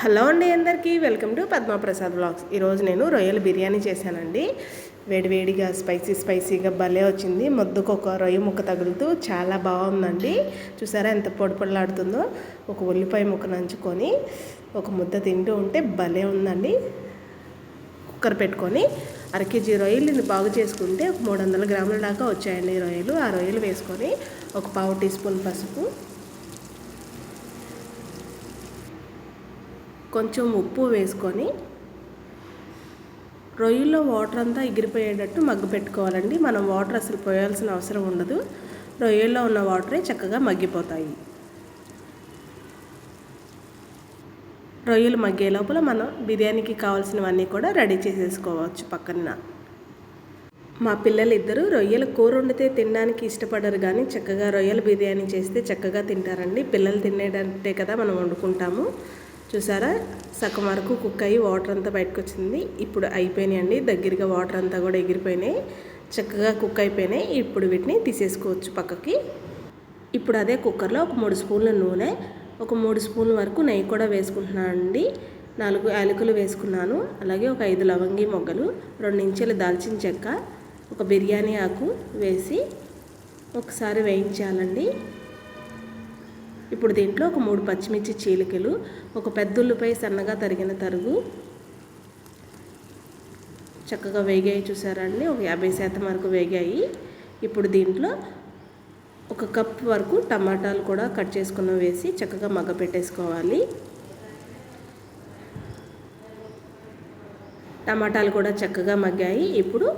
Hello అండి, అందరికీ welcome to Padma Prasad vlogs. ఈరోజు నేను రొయ్యల బిర్యానీ చేశానండి. వేడివేడిగా స్పైసీగా భలే వచ్చింది. ముద్దకు ఒక రొయ్య ముక్క తగులుతూ చాలా బాగుందండి. చూసారా ఎంత పొడి పొడిలాడుతుందో. ఒక ఉల్లిపాయ ముక్క నంచుకొని ఒక ముద్ద తింటూ ఉంటే భలే ఉందండి. కుక్కర్ పెట్టుకొని 1/2 kg రొయ్యలు బాగు చేసుకుంటే 300 గ్రాముల దాకా వచ్చాయండి రొయ్యలు. ఆ రొయ్యలు వేసుకొని ఒక 1/2 టీ స్పూన్ పసుపు, కొంచెం ఉప్పు వేసుకొని రొయ్యల్లో వాటర్ అంతా ఎగిరిపోయేటట్టు మగ్గు పెట్టుకోవాలండి. మనం వాటర్ అసలు పోయాల్సిన అవసరం ఉండదు. రొయ్యల్లో ఉన్న వాటరే చక్కగా మగ్గిపోతాయి. రొయ్యలు మగ్గే లోపల మనం బిర్యానీకి కావాల్సినవన్నీ కూడా రెడీ చేసేసుకోవచ్చు పక్కన. మా పిల్లలు ఇద్దరు రొయ్యల కూర వండితే తినడానికి ఇష్టపడరు, కానీ చక్కగా రొయ్యల బిర్యానీ చేస్తే చక్కగా తింటారండి. పిల్లలు తినేటంటే కదా మనం వండుకుంటాము. చూసారా సగం వరకు కుక్ అయ్యి వాటర్ అంతా బయటకు వచ్చింది. ఇప్పుడు అయిపోయినాయండి, దగ్గరగా వాటర్ అంతా కూడా ఎగిరిపోయినాయి, చక్కగా కుక్ అయిపోయినాయి. ఇప్పుడు వీటిని తీసేసుకోవచ్చు పక్కకి. ఇప్పుడు అదే కుక్కర్లో ఒక 3 స్పూన్ల నూనె, ఒక 3 స్పూన్ల వరకు నెయ్యి కూడా వేసుకుంటున్నానండి. 4 యాలకులు వేసుకున్నాను. అలాగే ఒక 5 లవంగి మొగ్గలు, 2 ఇంచుల దాల్చిన చెక్క, ఒక బిర్యానీ ఆకు వేసి ఒకసారి వేయించాలండి. ఇప్పుడు దీంట్లో ఒక 3 పచ్చిమిర్చి చీలికలు, ఒక పెద్ద ఉల్లిపాయ సన్నగా తరిగిన తరుగు చక్కగా వేగాయి. చూసారండి, ఒక 50% వరకు వేగాయి. ఇప్పుడు దీంట్లో 1 కప్ వరకు టమాటాలు కూడా కట్ చేసుకున్న వేసి చక్కగా మగ్గ పెట్టేసుకోవాలి. టమాటాలు కూడా చక్కగా మగ్గాయి. ఇప్పుడు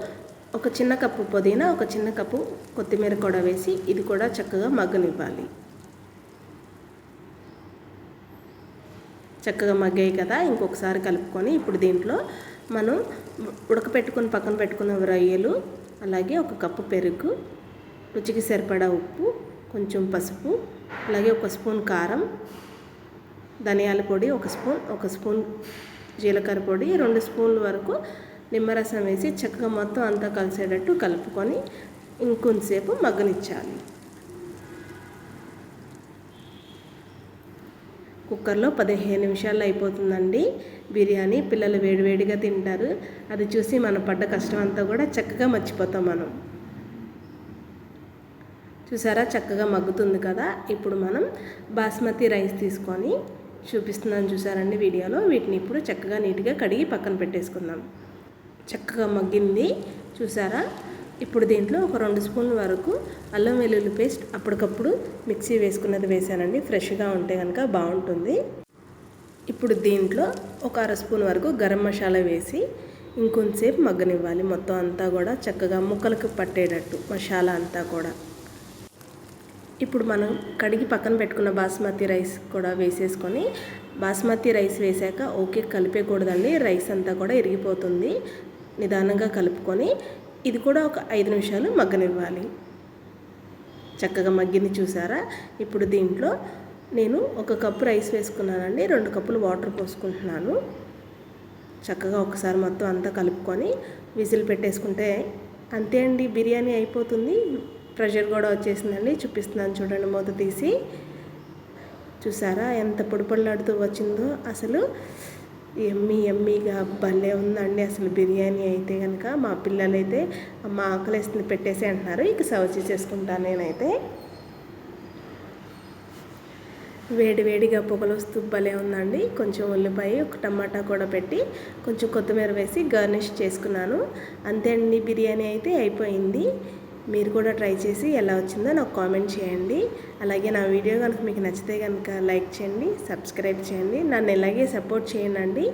ఒక చిన్న కప్పు పుదీనా, ఒక చిన్న కప్పు కొత్తిమీర కూడా వేసి ఇది కూడా చక్కగా మగ్గనివ్వాలి. చక్కగా మగ్గాయి కదా, ఇంకొకసారి కలుపుకొని ఇప్పుడు దీంట్లో మనం ఉడకపెట్టుకొని పక్కన పెట్టుకున్న రొయ్యలు, అలాగే 1 కప్పు పెరుగు, రుచికి సరిపడా ఉప్పు, కొంచెం పసుపు, అలాగే 1 స్పూన్ కారం, ధనియాల పొడి 1 స్పూన్ జీలకర్ర పొడి, 2 స్పూన్ల వరకు నిమ్మరసం వేసి చక్కగా మొత్తం అంతా కలిసేటట్టు కలుపుకొని ఇంకొంతసేపు మగ్గనిచ్చాలి. కుక్కర్లో 15 నిమిషాల్లో అయిపోతుందండి బిర్యానీ. పిల్లలు వేడివేడిగా తింటారు. అది చూసి మనం పడ్డ కష్టం అంతా కూడా చక్కగా మర్చిపోతాం మనం. చూసారా చక్కగా మగ్గుతుంది కదా. ఇప్పుడు మనం బాస్మతి రైస్ తీసుకొని చూపిస్తున్నాను చూసారండి వీడియోలో. వీటిని ఇప్పుడు చక్కగా నీట్గా కడిగి పక్కన పెట్టేసుకుందాం. చక్కగా మగ్గింది చూసారా. ఇప్పుడు దీంట్లో ఒక 2 స్పూన్ల వరకు అల్లం వెల్లుల్లి పేస్ట్ అప్పటికప్పుడు మిక్సీ వేసుకున్నది వేసానండి. ఫ్రెష్గా ఉంటే కనుక బాగుంటుంది. ఇప్పుడు దీంట్లో ఒక 1/2 స్పూన్ వరకు గరం మసాలా వేసి ఇంకొంతసేపు మగ్గనివ్వాలి. మొత్తం అంతా కూడా చక్కగా ముక్కలకు పట్టేటట్టు మసాలా అంతా కూడా. ఇప్పుడు మనం కడిగి పక్కన పెట్టుకున్న బాస్మతి రైస్ కూడా వేసేసుకొని, బాస్మతి రైస్ వేసాక ఓకే కలిపేయకూడదండి, రైస్ అంతా కూడా ఇరిగిపోతుంది. నిదానంగా కలుపుకొని ఇది కూడా ఒక 5 నిమిషాలు మగ్గనివ్వాలి. చక్కగా మగ్గింది చూసారా. ఇప్పుడు దీంట్లో నేను 1 కప్పు రైస్ వేసుకున్నానండి, 2 కప్పులు వాటర్ పోసుకుంటున్నాను. చక్కగా ఒకసారి మొత్తం అంతా కలుపుకొని విజిల్ పెట్టేసుకుంటే అంతే అండి, బిర్యానీ అయిపోతుంది. ప్రెషర్ కూడా వచ్చేసిందండి. చూపిస్తున్నాను చూడండి, మూత తీసి చూసారా ఎంత పొడి పొడిలాడుతూ వచ్చిందో. అసలు ఎమ్మీగా భలే ఉందండి అసలు బిర్యానీ అయితే కనుక. మా పిల్లలైతే అమ్మ ఆకలేస్తుంది పెట్టేసి అంటున్నారు. ఇక సర్వ్ చేసేసుకుంటాను నేనైతే. వేడివేడిగా పొగలొస్తూ భలే ఉందండి. కొంచెం ఉల్లిపాయ, 1 టమాటా కూడా పెట్టి కొంచెం కొత్తిమీర వేసి గార్నిష్ చేసుకున్నాను. అంతే అండి, బిర్యానీ అయితే అయిపోయింది. మీరు కూడా ట్రై చేసి ఎలా వచ్చిందో నాకు కామెంట్ చేయండి. అలాగే నా వీడియో కనుక మీకు నచ్చితే కనుక లైక్ చేయండి, సబ్స్క్రైబ్ చేయండి. నన్ను ఇలాగే సపోర్ట్ చేయండి.